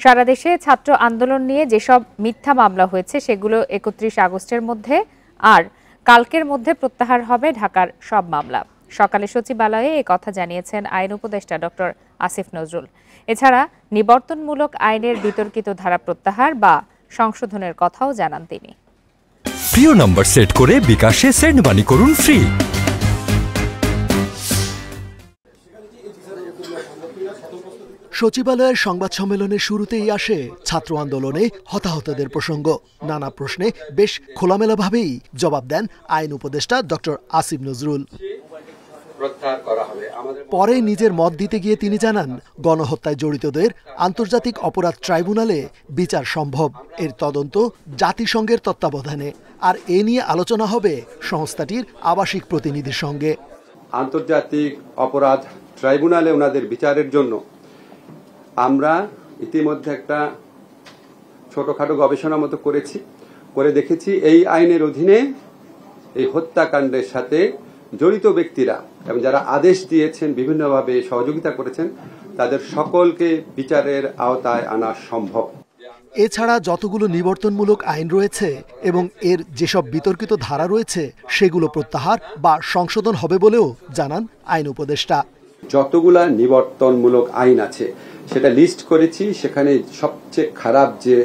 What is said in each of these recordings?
সারা দেশে ছাত্র আন্দোলন নিয়ে যেসব মিথ্যা মামলা হয়েছে সেগুলো ৩১ আগস্টের মধ্যে আর কালকের মধ্যে প্রত্যাহার হবে ঢাকার সব মামলা। সকালে সচিবালয়ে এ কথা জানিয়েছেন আইন উপদেষ্টা ডক্টর আসিফ নজরুল। এছাড়া নিবর্তনমূলক আইনের বিতর্কিত ধারা প্রত্যাহার বা সংশোধনের কথাও জানান তিনি। প্রিয় নম্বর সেট করে বিকাশে সেন্ড মানি করুন ফ্রি। সচিবালয়ের সংবাদ সম্মেলনের শুরুতেই আসে ছাত্র আন্দোলনে হতাহতদের প্রসঙ্গ। নানা প্রশ্নে বেশ খোলামেলাভাবেই জবাব দেন আইন উপদেষ্টা ডক্টর আসিফ নজরুল। পরে নিজের মত দিতে গিয়ে তিনি জানান, গণহত্যায় জড়িতদের আন্তর্জাতিক অপরাধ ট্রাইব্যুনালে বিচার সম্ভব। এর তদন্ত জাতিসংঘের তত্ত্বাবধানে, আর এ নিয়ে আলোচনা হবে সংস্থাটির আবাসিক প্রতিনিধির সঙ্গে। আন্তর্জাতিক অপরাধ ট্রাইব্যুনালে ওনাদের বিচারের জন্য আমরা ইতিমধ্যে একটা ছোটখাটো গবেষণা মতো করে দেখেছি এই আইনের অধীনে এই হত্যাকাণ্ডের সাথে জড়িত ব্যক্তিরা এবং যারা আদেশ দিয়েছেন, বিভিন্নভাবে সহযোগিতা করেছেন, তাদের সকলকে বিচারের আওতায় আনা সম্ভব। এছাড়া যতগুলো নিবর্তনমূলক আইন রয়েছে এবং এর যেসব বিতর্কিত ধারা রয়েছে সেগুলো প্রত্যাহার বা সংশোধন হবে বলেও জানান আইন উপদেষ্টা। যতগুলা নিবর্তনমূলক আইন আছে সেটা লিস্ট করেছি। সেখানে সবচেয়ে খারাপ যে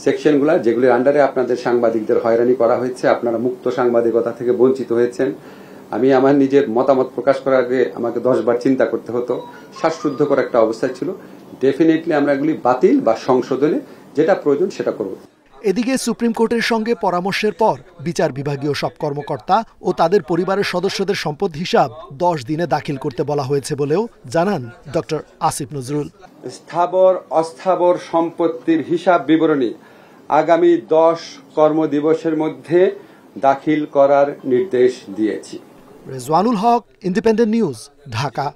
সেকশনগুলা, যেগুলির আন্ডারে আপনাদের সাংবাদিকদের হয়রানি করা হয়েছে, আপনারা মুক্ত সাংবাদিকতা থেকে বঞ্চিত হয়েছেন। আমি আমার নিজের মতামত প্রকাশ করার আগে আমাকে 10 বার চিন্তা করতে হতো। শ্বাসরুদ্ধকর একটা অবস্থায় ছিল। ডেফিনেটলি আমরা এগুলি বাতিল বা সংশোধনে যেটা প্রয়োজন সেটা করব। এদিকে সুপ্রিম কোর্টের সঙ্গে পরামর্শের পর বিচার বিভাগীয় সব কর্মকর্তা ও তাদের পরিবারের সদস্যদের সম্পদ হিসাব 10 দিনে দাখিল করতে বলা হয়েছে বলেও জানান ডক্টর আসিফ নজরুল। স্থাবর অস্থাবর সম্পত্তির হিসাব বিবরণী আগামী 10 কর্মদিবসের মধ্যে দাখিল করার নির্দেশ দিয়েছি। রেজওয়ানুল হক, ইন্ডিপেন্ডেন্ট নিউজ, ঢাকা।